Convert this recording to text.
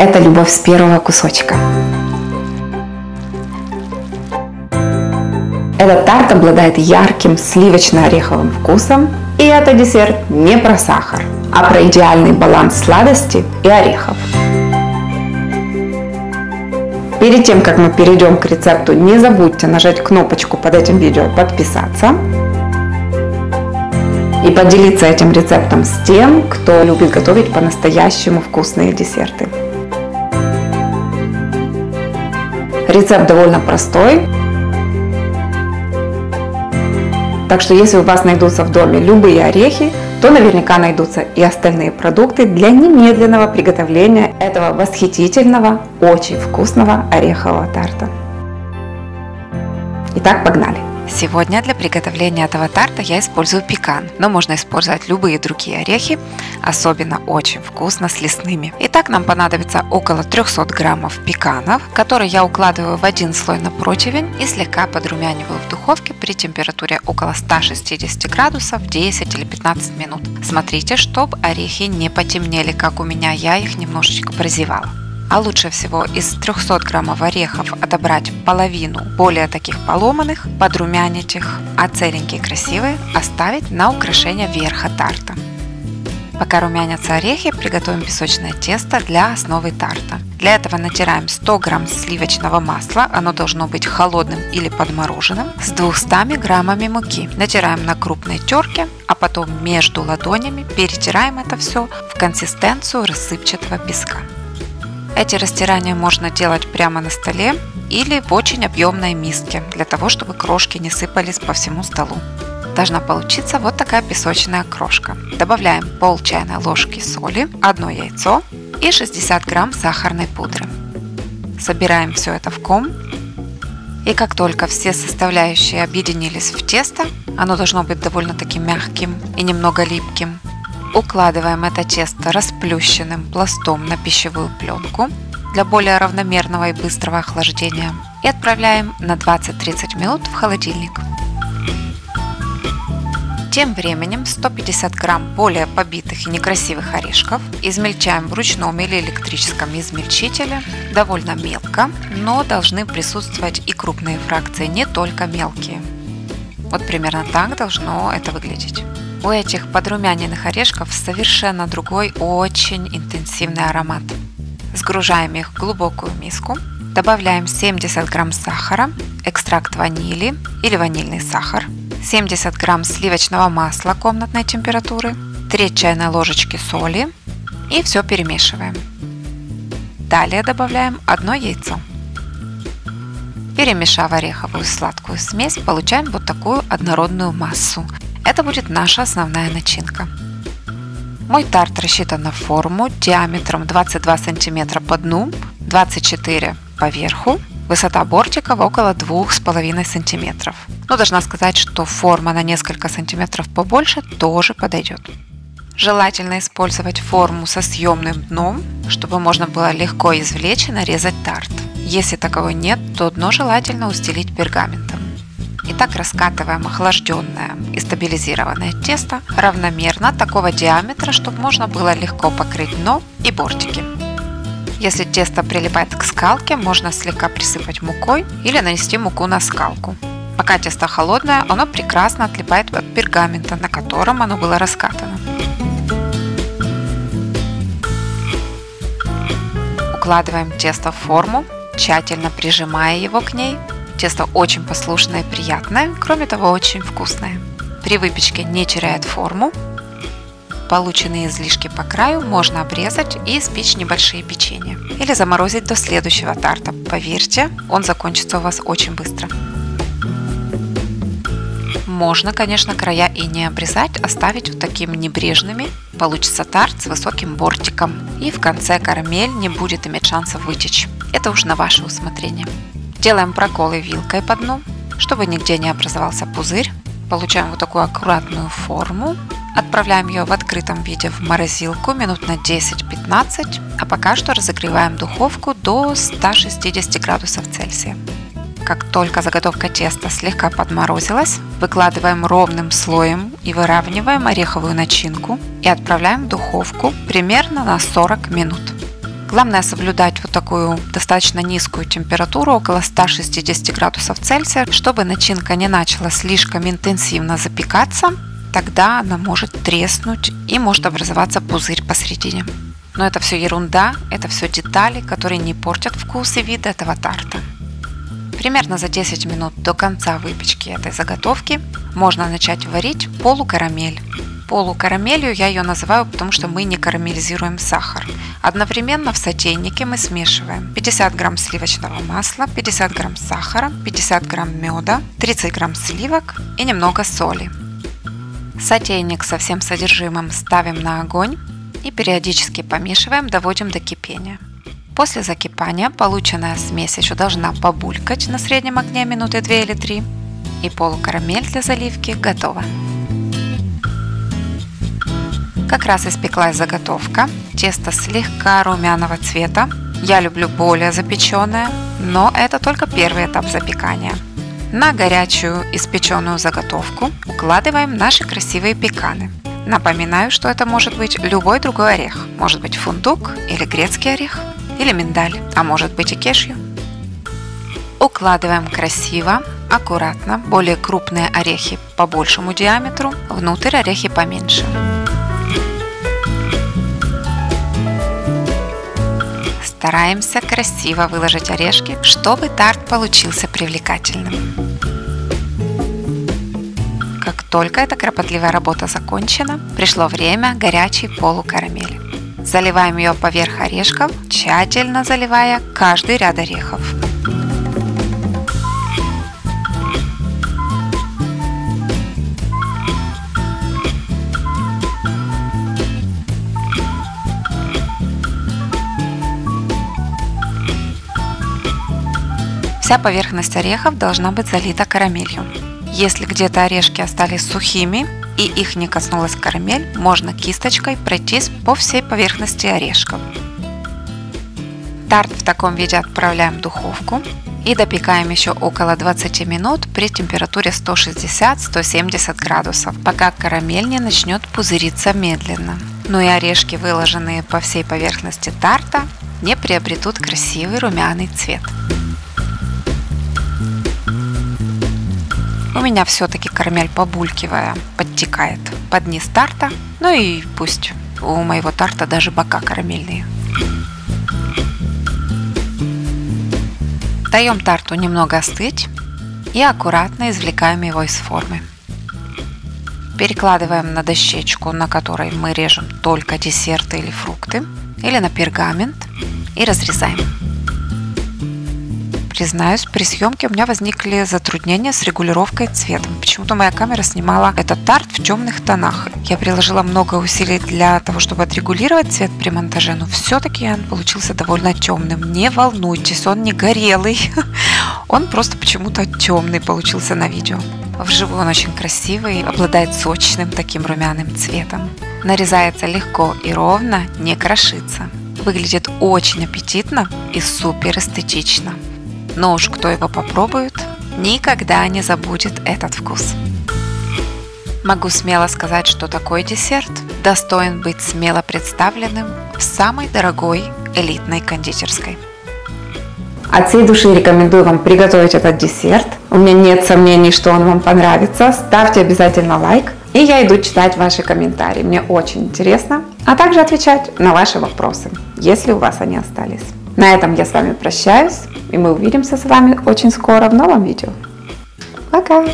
Это любовь с первого кусочка. Этот тарт обладает ярким сливочно-ореховым вкусом, и это десерт не про сахар, а про идеальный баланс сладости и орехов. Перед тем, как мы перейдем к рецепту, не забудьте нажать кнопочку под этим видео «Подписаться» и поделиться этим рецептом с тем, кто любит готовить по-настоящему вкусные десерты. Рецепт довольно простой, так что если у вас найдутся в доме любые орехи, то наверняка найдутся и остальные продукты для немедленного приготовления этого восхитительного, очень вкусного орехового тарта. Итак, погнали! Сегодня для приготовления этого тарта я использую пекан, но можно использовать любые другие орехи, особенно очень вкусно с лесными. Итак, нам понадобится около 300 граммов пеканов, которые я укладываю в один слой на противень и слегка подрумяниваю в духовке при температуре около 160 градусов 10 или 15 минут. Смотрите, чтобы орехи не потемнели, как у меня, я их немножечко прозевала. А лучше всего из 300 граммов орехов отобрать половину более таких поломанных, подрумянить их, а целенькие красивые оставить на украшение верха тарта. Пока румянятся орехи, приготовим песочное тесто для основы тарта. Для этого натираем 100 грамм сливочного масла, оно должно быть холодным или подмороженным, с 200 граммами муки. Натираем на крупной терке, а потом между ладонями перетираем это все в консистенцию рассыпчатого песка. Эти растирания можно делать прямо на столе или в очень объемной миске, для того, чтобы крошки не сыпались по всему столу. Должна получиться вот такая песочная крошка. Добавляем пол чайной ложки соли, 1 яйцо и 60 грамм сахарной пудры. Собираем все это в ком. И как только все составляющие объединились в тесто, оно должно быть довольно-таки мягким и немного липким. Укладываем это тесто расплющенным пластом на пищевую пленку для более равномерного и быстрого охлаждения и отправляем на 20-30 минут в холодильник. Тем временем 150 грамм более побитых и некрасивых орешков измельчаем в ручном или электрическом измельчителе довольно мелко, но должны присутствовать и крупные фракции, не только мелкие. Вот примерно так должно это выглядеть. У этих подрумяненных орешков совершенно другой, очень интенсивный аромат. Сгружаем их в глубокую миску, добавляем 70 грамм сахара, экстракт ванили или ванильный сахар, 70 грамм сливочного масла комнатной температуры, треть чайной ложечки соли и все перемешиваем. Далее добавляем 1 яйцо. Перемешав ореховую сладкую смесь, получаем вот такую однородную массу. Это будет наша основная начинка. Мой тарт рассчитан на форму диаметром 22 см по дну, 24 по верху, высота бортиков около 2,5 см. Но должна сказать, что форма на несколько сантиметров побольше тоже подойдет. Желательно использовать форму со съемным дном, чтобы можно было легко извлечь и нарезать тарт. Если таковой нет, то дно желательно устелить пергаментом. Итак, раскатываем охлажденное и стабилизированное тесто равномерно такого диаметра, чтобы можно было легко покрыть дно и бортики. Если тесто прилипает к скалке, можно слегка присыпать мукой или нанести муку на скалку. Пока тесто холодное, оно прекрасно отлипает от пергамента, на котором оно было раскатано. Укладываем тесто в форму, тщательно прижимая его к ней. Тесто очень послушное и приятное, кроме того, очень вкусное. При выпечке не теряет форму. Полученные излишки по краю можно обрезать и испечь небольшие печенья. Или заморозить до следующего тарта. Поверьте, он закончится у вас очень быстро. Можно, конечно, края и не обрезать, оставить вот такими небрежными. Получится тарт с высоким бортиком. И в конце карамель не будет иметь шансов вытечь. Это уж на ваше усмотрение. Делаем проколы вилкой по дну, чтобы нигде не образовался пузырь. Получаем вот такую аккуратную форму. Отправляем ее в открытом виде в морозилку минут на 10-15, а пока что разогреваем духовку до 160 градусов Цельсия. Как только заготовка теста слегка подморозилась, выкладываем ровным слоем и выравниваем ореховую начинку и отправляем в духовку примерно на 40 минут. Главное соблюдать вот такую достаточно низкую температуру, около 160 градусов Цельсия, чтобы начинка не начала слишком интенсивно запекаться, тогда она может треснуть и может образоваться пузырь посередине. Но это все ерунда, это все детали, которые не портят вкус и вид этого тарта. Примерно за 10 минут до конца выпечки этой заготовки можно начать варить полукарамель. Полукарамелью я ее называю, потому что мы не карамелизируем сахар. Одновременно в сотейнике мы смешиваем 50 грамм сливочного масла, 50 грамм сахара, 50 грамм меда, 30 грамм сливок и немного соли. Сотейник со всем содержимым ставим на огонь и периодически помешиваем, доводим до кипения. После закипания полученная смесь еще должна побулькать на среднем огне минуты 2 или 3, и полукарамель для заливки готова. Как раз испеклась заготовка. Тесто слегка румяного цвета. Я люблю более запеченное, но это только первый этап запекания. На горячую испеченную заготовку укладываем наши красивые пеканы. Напоминаю, что это может быть любой другой орех. Может быть фундук или грецкий орех, или миндаль, а может быть и кешью. Укладываем красиво, аккуратно, более крупные орехи по большему диаметру, внутрь орехи поменьше. Стараемся красиво выложить орешки, чтобы тарт получился привлекательным. Как только эта кропотливая работа закончена, пришло время горячей полукарамели. Заливаем ее поверх орешков, тщательно заливая каждый ряд орехов. Вся поверхность орехов должна быть залита карамелью. Если где-то орешки остались сухими и их не коснулась карамель, можно кисточкой пройтись по всей поверхности орешков. Тарт в таком виде отправляем в духовку и допекаем еще около 20 минут при температуре 160-170 градусов, пока карамель не начнет пузыриться медленно. Ну и орешки, выложенные по всей поверхности тарта, не приобретут красивый румяный цвет. У меня все-таки карамель, побулькивая, подтекает под низ тарта, ну и пусть у моего тарта даже бока карамельные. Даем тарту немного остыть и аккуратно извлекаем его из формы. Перекладываем на дощечку, на которой мы режем только десерты или фрукты, или на пергамент и разрезаем. Признаюсь, при съемке у меня возникли затруднения с регулировкой цвета. Почему-то моя камера снимала этот тарт в темных тонах. Я приложила много усилий для того, чтобы отрегулировать цвет при монтаже, но все-таки он получился довольно темным. Не волнуйтесь, он не горелый. Он просто почему-то темный получился на видео. Вживую он очень красивый, обладает сочным таким румяным цветом. Нарезается легко и ровно, не крошится. Выглядит очень аппетитно и супер эстетично. Но уж кто его попробует, никогда не забудет этот вкус. Могу смело сказать, что такой десерт достоин быть смело представленным в самой дорогой элитной кондитерской. От всей души рекомендую вам приготовить этот десерт. У меня нет сомнений, что он вам понравится. Ставьте обязательно лайк. И я иду читать ваши комментарии. Мне очень интересно. А также отвечать на ваши вопросы, если у вас они остались. На этом я с вами прощаюсь. И мы увидимся с вами очень скоро в новом видео. Пока!